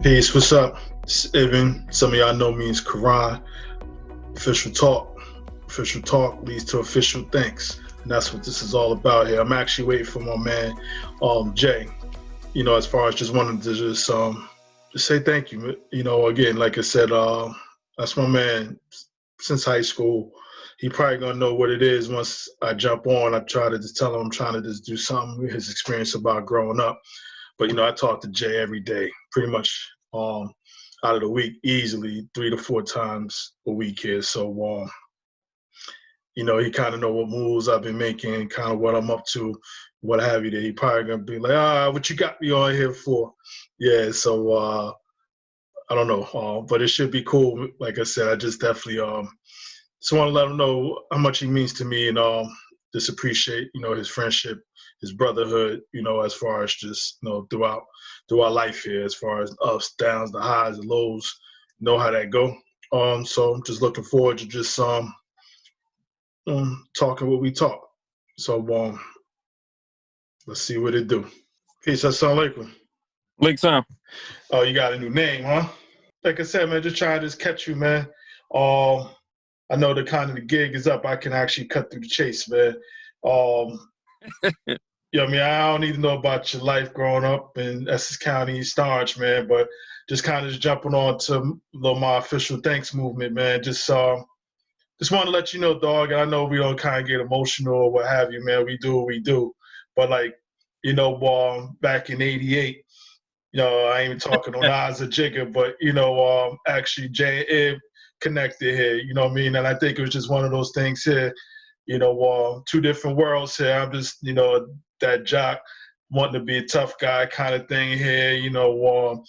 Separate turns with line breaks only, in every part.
Peace, what's up? It's Ibn. Some of y'all know me as Quran. Official talk. Official talk leads to official thanks. And that's what this is all about here. I'm actually waiting for my man, Jay. As far as just wanting to just say thank you. Again, like I said, that's my man since high school. He probably gonna know what it is once I jump on. I try to just tell him I'm trying to just do something with his experience about growing up. But I talk to Jay every day, pretty much out of the week, easily 3 to 4 times a week here. So he kind of know what moves I've been making, kind of what I'm up to, what have you. There, he probably gonna be like, what you got me on here for? Yeah. So I don't know, but it should be cool. Like I said, I just definitely just want to let him know how much he means to me, and just appreciate his friendship, his brotherhood, as far as just throughout life here, as far as ups, downs, the highs, the lows, know how that go. So I'm just looking forward to just talking what we talk. So let's see what it do. Peace. Assalamu alaikum.
Lake Sam.
Oh, you got a new name, huh? Like I said, man, just trying to just catch you, man. I know the kind of the gig is up. I can actually cut through the chase, man. I mean, I don't need to know about your life growing up in Essex County, East Orange, man, but just kind of just jumping on to my official thanks movement, man. Just want to let you know, dog, I know we don't kind of get emotional or what have you, man. We do what we do. But, like, back in 88, I ain't even talking on Nas or Jigga, but, actually Jay and Ib connected here, you know what I mean? And I think it was just one of those things here, two different worlds here. I'm just, that jock wanting to be a tough guy kind of thing here, you the,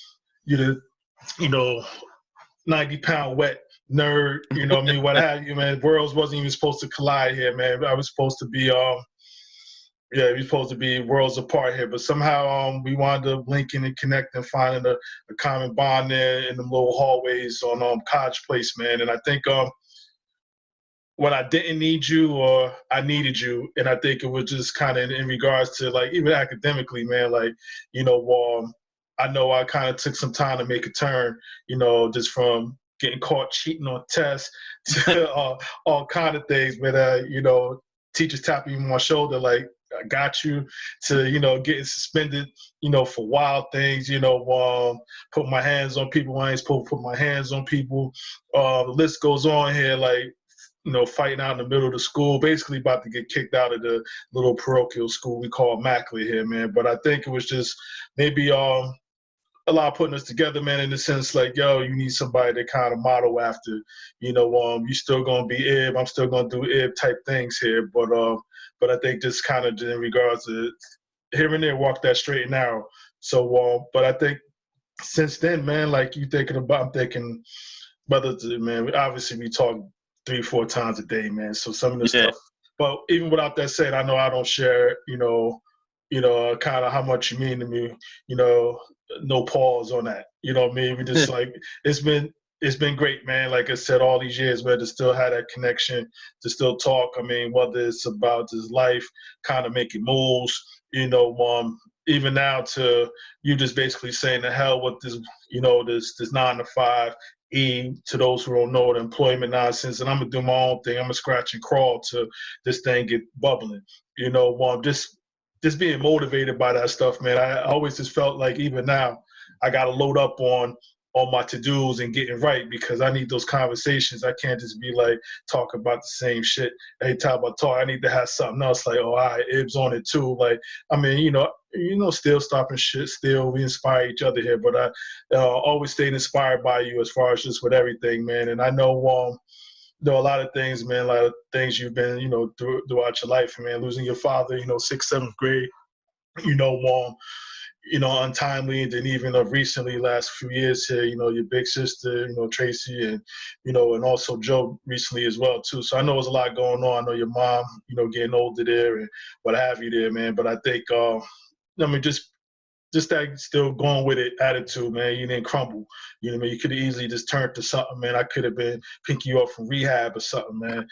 90-pound wet nerd, you know what I mean? What have you, man? Worlds wasn't even supposed to collide here, man. I was supposed to be, we're supposed to be worlds apart here, but somehow we wound up linking and connecting, finding a common bond there in the little hallways on College Place, man. And I think when I didn't need you or I needed you, and I think it was just kind of in regards to, like, even academically, man, like, I know I kind of took some time to make a turn, just from getting caught cheating on tests to all kind of things, but teachers tapping me on my shoulder like, I got you, to, getting suspended, for wild things, put my hands on people I ain't supposed to put my hands on people. The list goes on here, like, fighting out in the middle of the school, basically about to get kicked out of the little parochial school we call Mackley here, man. But I think it was just maybe a lot of putting us together, man, in the sense like, yo, you need somebody to kind of model after, you still gonna be Ib, I'm still gonna do Ib type things here, but I think just kind of in regards to here and there, walk that straight and narrow. So, but I think since then, man, like I'm thinking, brother, man, obviously we talk 3-4 times a day, man. So some of the stuff, but even without that said, I know I don't share, kind of how much you mean to me, no pause on that. You know what I mean? We just like, it's been great, man. Like I said, all these years, man, to still have that connection, to still talk. I mean, whether it's about this life, kind of making moves, even now to you just basically saying the hell with this, this 9 to 5, to those who don't know, the employment nonsense, and I'm gonna do my own thing. I'm gonna scratch and crawl to this thing get bubbling. Just being motivated by that stuff, man. I always just felt like even now I gotta load up on my to-dos and getting right, because I need those conversations. I can't just be like talking about the same shit every time I talk. I need to have something else like, oh, all right, Ib's on it too. Like, I mean, still stopping shit, still we inspire each other here, but I always stayed inspired by you as far as just with everything, man. And I know a lot of things, man, a lot of things you've been, throughout your life, man, losing your father, 6th, 7th grade, untimely, and then even of recently, last few years here, your big sister, Tracy, and also Joe recently as well too. So I know there's a lot going on. I know your mom, getting older there and what have you there, man. But I think, just just that still going with it attitude, man. You didn't crumble. You know what I mean? You could have easily just turned to something, man. I could have been picking you up from rehab or something, man.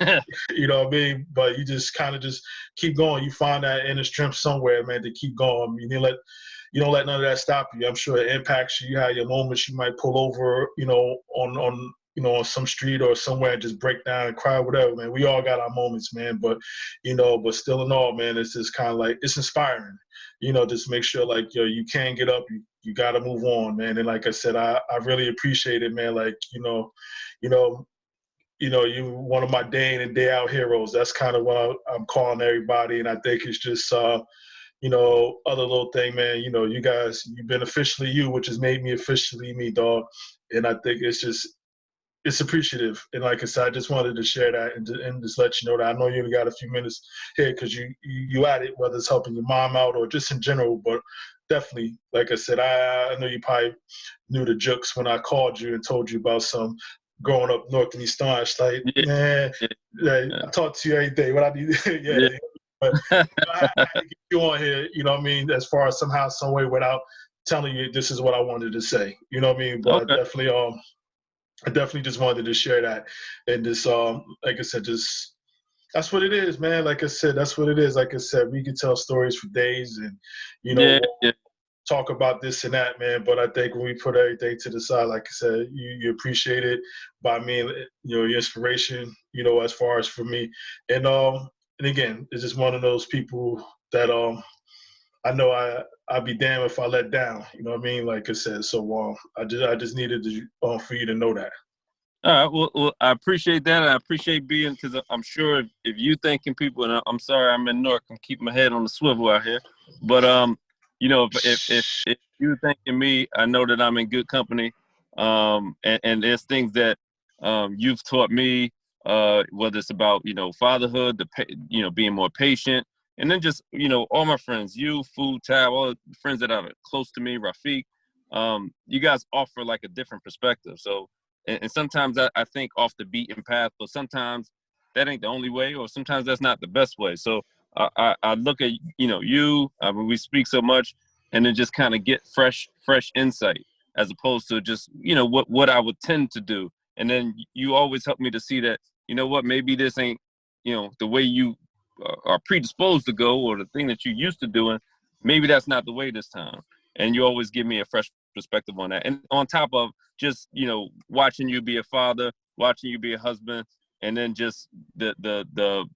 You know what I mean? But you just kind of just keep going. You find that inner strength somewhere, man, to keep going. You don't let none of that stop you. I'm sure it impacts you. You have your moments. You might pull over, on some street or somewhere and just break down and cry, whatever, man. We all got our moments, man. But still in all, man, it's just kind of like, it's inspiring. Just make sure like, you can get up. You got to move on, man. And like I said, I really appreciate it, man. Like, you're one of my day in and day out heroes. That's kind of what I'm calling everybody. And I think it's just, other little thing, man, you guys, you've been officially you, which has made me officially me, dog. And I think it's appreciative. And like I said, I just wanted to share that and just let you know that I know you only got a few minutes here because you at it, whether it's helping your mom out or just in general. But definitely, like I said, I know you probably knew the jokes when I called you and told you about some growing up north and east Orange. Like, man, I talk to you every day. What I need, yeah. But I had to get you on here, you know what I mean, as far as somehow, some way without telling you this is what I wanted to say. You know what I mean? But okay. I definitely just wanted to share that. And this, like I said, just that's what it is, man. Like I said, that's what it is. Like I said, we can tell stories for days and, talk about this and that, man. But I think when we put everything to the side, like I said, you appreciate it by me, your inspiration, as far as for me. And again, it's just one of those people that I know I'd be damned if I let down. You know what I mean? Like I said, so I just needed to, for you to know that.
All right. Well, I appreciate that. I appreciate being, because I'm sure if you thanking people, and I'm sorry I'm in Newark, I'm keeping my head on the swivel out here. But if you're thanking me, I know that I'm in good company. And there's things that you've taught me, whether it's about fatherhood, being more patient, and then just all my friends, you, Food Tab, all the friends that are close to me, Rafiq. You guys offer like a different perspective. So. And sometimes I think off the beaten path, but sometimes that ain't the only way, or sometimes that's not the best way. So I look at you. We speak so much, and then just kind of get fresh insight, as opposed to just what I would tend to do. And then you always help me to see that what, maybe this ain't the way you are predisposed to go, or the thing that you used to doing. Maybe that's not the way this time. And you always give me a fresh perspective on that. And on top of just watching you be a father, watching you be a husband, and then just the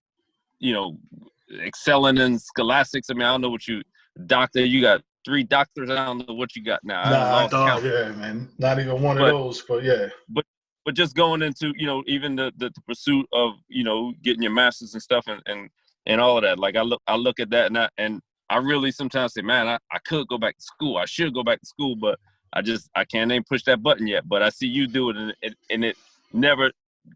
excelling in scholastics. I mean, I don't know what you got 3 doctors. I don't know what you got now.
I lost count. Yeah, man, not even one of those. But yeah.
But just going into even the pursuit of getting your masters and stuff and all of that. Like I look at that and I really sometimes say, man, I could go back to school. I should go back to school, but I can't even push that button yet. But I see you do it, and it never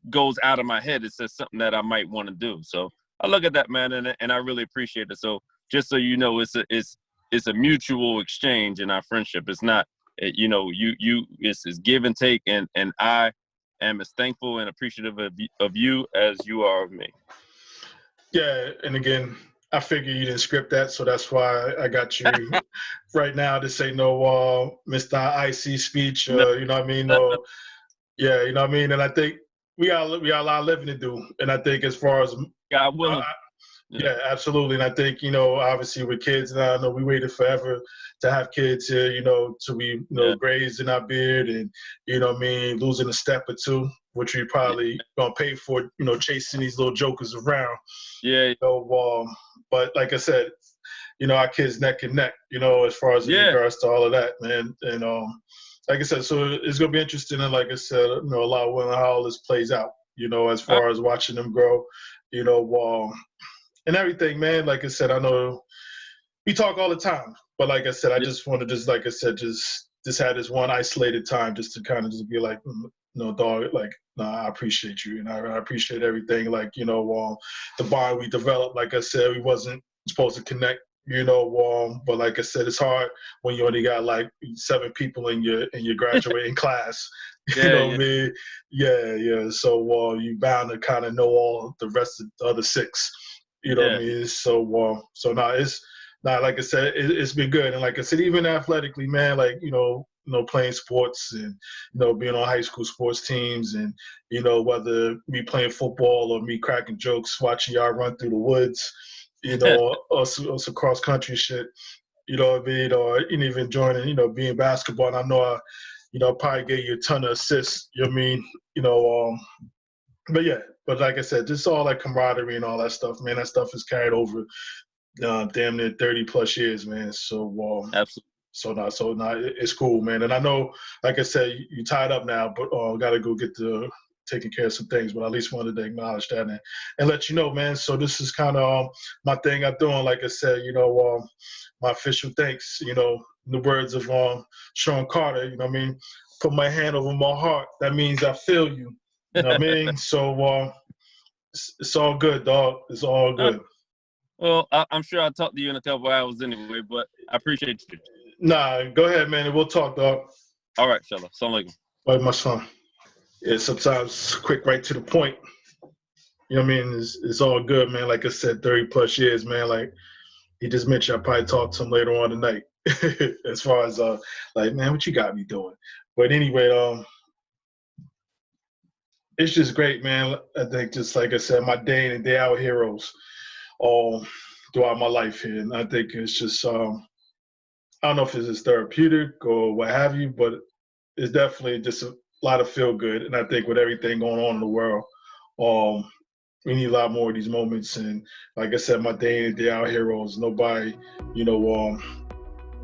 goes out of my head. It's just something that I might want to do. So I look at that, man, and I really appreciate it. So just so you know, it's a mutual exchange in our friendship. It's not, it's give and take, and I am as thankful and appreciative of you as you are of me.
Yeah, and again, I figure you didn't script that, so that's why I got you right now to say no, Mr. IC speech.
No.
You know what I mean? No, yeah, you know what I mean. And I think we got a lot of living to do. And I think as far as
God willing,
yeah, absolutely. And I think obviously with kids, and I know we waited forever to have kids here. To be grazed in our beard, and what I mean, losing a step or two, which we probably gonna pay for. Chasing these little jokers around.
Yeah.
But like I said, our kids neck and neck, as far as in regards to all of that, man. And like I said, so it's gonna be interesting. And like I said, a lot of how all this plays out, as far as watching them grow, and everything, man. Like I said, I know we talk all the time, but like I said, I just want to just had this one isolated time just to kind of just be like, dog, like, I appreciate you, and I appreciate everything. Like, the bond we developed. Like I said, we wasn't supposed to connect, but like I said, it's hard when you only got like 7 people in your graduating class. What I mean? Yeah. So you bound to kind of know all the rest of the other 6. What I mean? So Nah, like I said, it's been good, and like I said, even athletically, man, like playing sports and being on high school sports teams, and whether me playing football or me cracking jokes, watching y'all run through the woods, us cross country shit, you know what I mean, or even joining, being basketball. And I know I probably gave you a ton of assists. You know what I mean, but yeah, but like I said, just all that camaraderie and all that stuff, man. That stuff is carried over damn near 30 plus years, man. So
Absolutely.
So now it's cool, man. And I know, like I said, you tied up now, but got to go get to taking care of some things. But I at least wanted to acknowledge that and let you know, man. So this is kind of my thing I'm doing. Like I said, my official thanks. In the words of Sean Carter, you know what I mean? Put my hand over my heart. That means I feel you. You know what I mean? So it's all good, dog. It's all good.
Well, I'm sure I'll talk to you in a couple hours anyway, but I appreciate you.
Nah, go ahead, man. We'll talk, dog.
All right, Shalom. Assalamu alaikum.
All right, my son. Yeah, sometimes quick, right to the point. You know what I mean? It's all good, man. Like I said, 30 plus years, man. Like he just mentioned, I'll probably talk to him later on tonight. As far as like, man, what you got me doing? But anyway, it's just great, man. I think just like I said, my day in and day out heroes throughout my life here. And I think it's just I don't know if it's therapeutic or what have you, but it's definitely just a lot of feel good. And I think with everything going on in the world, we need a lot more of these moments. And like I said, my day in and day out heroes, nobody,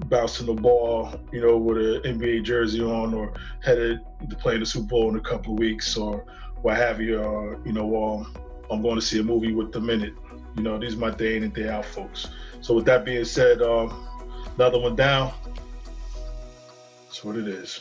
bouncing the ball, with an NBA jersey on or headed to play in the Super Bowl in a couple of weeks or what have you. I'm going to see a movie with them in it. These are my day in and day out folks. So with that being said, another one down. That's what it is.